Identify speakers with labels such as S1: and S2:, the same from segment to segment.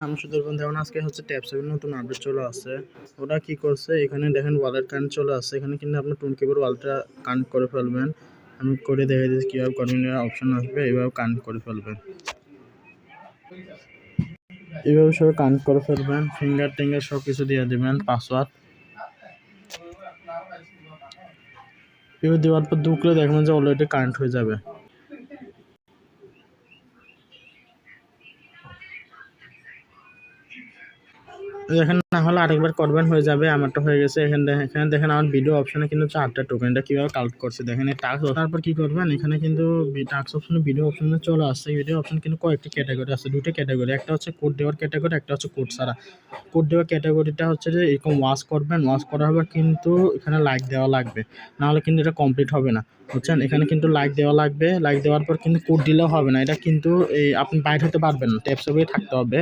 S1: আমি সুন্দরবন যেমন আজকে হচ্ছে ট্যাপ 7 নতুন আপডেট চলে আসছে। ওরা কি করছে এখানে দেখেন ওয়ালেট কানেক্ট চলে আসছে। এখানে কিন্তু আপনি টুন কিবোর্ড ওয়ালেটটা কানেক্ট করে ফেলবেন। আমি করে দেখে দিচ্ছি কীভাবে করবেন। অপশন আসবে এইভাবে কানেক্ট করে ফেলবেন। এইভাবে সবাই কানেক্ট করে ফেলবেন। ফিঙ্গার টিঙ্গার সব কিছু দিয়ে দেবেন, পাসওয়ার্ড এবার দেওয়ার পর ঢুকলে দেখবেন যে অলরেডি কানেক্ট হয়ে যাবে। এখানে না হলে আরেকবার করবেন, হয়ে যাবে। আমারটা হয়ে গেছে। এখানে দেখেন আমার ভিডিও অপশনে কিন্তু 4টা টোকেনটা কীভাবে কালেক্ট করছে দেখেন। এই টাস্ক তারপর কী করবেন, এখানে কিন্তু টাস্ক অপশনে ভিডিও অপশনে চলে আসছে। ভিডিও অপশন কিন্তু কয়েকটি ক্যাটাগরি আছে, 2টা ক্যাটাগরি। একটা হচ্ছে কোড দেওয়ার ক্যাটাগরি, একটা হচ্ছে কোড ছাড়া। কোড দেওয়ার ক্যাটাগরিটা হচ্ছে যে এরকম ওয়াচ করবেন, ওয়াচ করার পর কিন্তু এখানে লাইক দেওয়া লাগবে, নাহলে কিন্তু এটা কমপ্লিট হবে না, বুঝছেন। এখানে কিন্তু লাইক দেওয়া লাগবে। লাইক দেওয়ার পর কিন্তু কোড দিলেও হবে না, এটা কিন্তু এই আপনি বাইরে হতে পারবেন না, ট্যাপ সেভেই থাকতে হবে।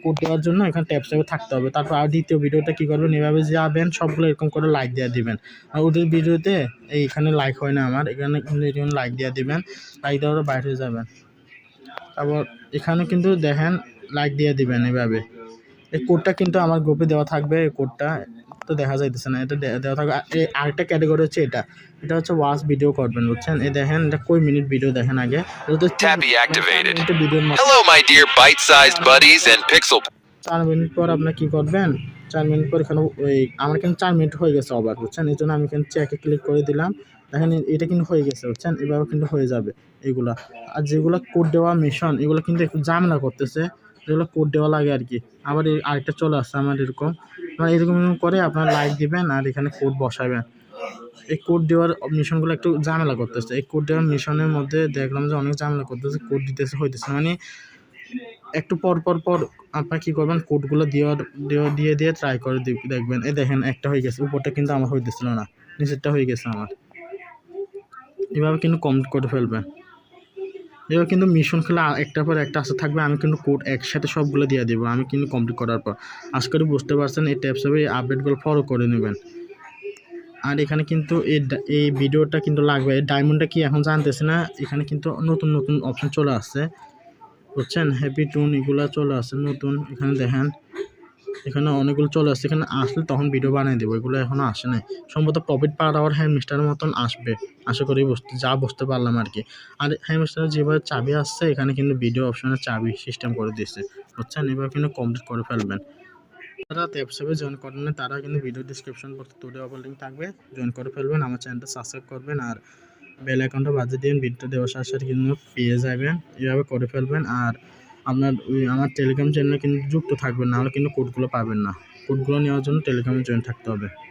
S1: কোড দেওয়ার জন্য এখানে ট্যাপ সেভে থাকতে হবে। তারপর আর দ্বিতীয় ভিডিওটা কী করবেন, এভাবে যাবেন, সবগুলো এরকম করে লাইক দিয়ে দিবেন। আর ওদের ভিডিওতে এইখানে লাইক হয় না আমার, এখানে কিন্তু লাইক দিয়ে দিবেন। লাইক দেওয়ার বাইরে যাবেন। তারপর এখানে কিন্তু দেখেন লাইক দিয়ে দিবেন এভাবে। এই কোডটা কিন্তু আমার গ্রুপে দেওয়া থাকবে। এই কোডটা তো দেখা যাইতেছে না, এটা দেওয়া থাকবে। আরেকটা ক্যাটাগরি হচ্ছে এটা হচ্ছে ওয়াচ ভিডিও করবেন, বুঝছেন। এই দেখেন এটা কই মিনিট ভিডিও দেখেন আগে।
S2: Tappy activated. Hello my dear bite-sized buddies and pixel
S1: 4 minute পর আপনি কি করবেন, 4 মিনিট পর এখানে আমার কিন্তু 4 মিনিট হয়ে গেছে আবার, বুঝছেন। এই জন্য আমি এখানে চেকে ক্লিক করে দিলাম। দেখেন এটা কিন্তু হয়ে গেছে, বুঝছেন। এভাবে কিন্তু হয়ে যাবে এগুলা। আর যেগুলো কোড দেওয়া মিশন, এগুলো কিন্তু একটু ঝামেলা করতেছে, যেগুলো কোড দেওয়া লাগে আর কি। আবার আরেকটা চলে আসছে আমার এরকম। এরকম করে আপনার লাইক দিবেন আর এখানে কোড বসাবেন। এই কোড দেওয়ার মিশনগুলো একটু ঝামেলা করতেছে। এই কোড দেওয়ার মিশনের মধ্যে দেখলাম যে অনেক ঝামেলা করতেছে, কোড দিতেছে হইতেছে, মানে একটু পর আপনার কী করবেন, কোডগুলো দিয়ে ট্রাই করে দেখবেন। এই দেখেন একটা হয়ে গেছে, উপরটা কিন্তু আমার হইতেছিল না, নিচেরটা হয়ে গেছে আমার। এভাবে কিন্তু কমপ্লিট করে ফেলবেন। এবার কিন্তু মিশন খেলে একটার পর একটা আসতে থাকবে। আমি কিন্তু কোড একসাথে সবগুলো দিয়ে দেবো আমি কিন্তু কমপ্লিট করার পর। আশা করি বুঝতে পারছেন। এই ট্যাপ সেভে এই আপডেটগুলো ফলো করে নেবেন। আর এখানে কিন্তু এই ভিডিওটা কিন্তু লাগবে। এই ডায়মন্ডটা কি এখন জানতেছি না। এখানে কিন্তু নতুন অপশন চলে আসছে, বুঝছেন। হ্যাপি টুন এগুলো চলে আসছে নতুন। এখানে দেখেন এখানে অনেকগুলো চলে আসছে। এখানে আসলে তখন ভিডিও বানিয়ে দেবো। এগুলো এখনও আসে নাই। সম্ভবত প্রফিট পার আওয়ার হ্যামস্টারের মতন আসবে, আশা করি বুঝতে পারলাম আর কি। আর হ্যামস্টারের যেভাবে চাবি আসছে, এখানে কিন্তু ভিডিও অপশনে চাবি সিস্টেম করে দিচ্ছে, বুঝছেন। এবার কিন্তু কমপ্লিট করে ফেলবেন। যারা ট্যাপ সেভে জয়েন করেন না তারা কিন্তু ভিডিও ডিসক্রিপশন বক্সে তুলে অপর লিঙ্ক থাকবে, জয়েন করে ফেলবেন। আমার চ্যানেলটা সাবস্ক্রাইব করবেন আর বেল আইকনটা বাজিয়ে দিন। ভিডিও দেওয়ার সাথে সাথে কিন্তু পেয়ে যাবেন। এভাবে করে ফেলবেন। আর আপনার আমার টেলিগ্রাম চ্যানেলে কিন্তু যুক্ত থাকবেন, নাহলে কিন্তু কোডগুলো পাবেন না। কোডগুলো নেওয়ার জন্য টেলিগ্রামে জয়েন থাকতে হবে।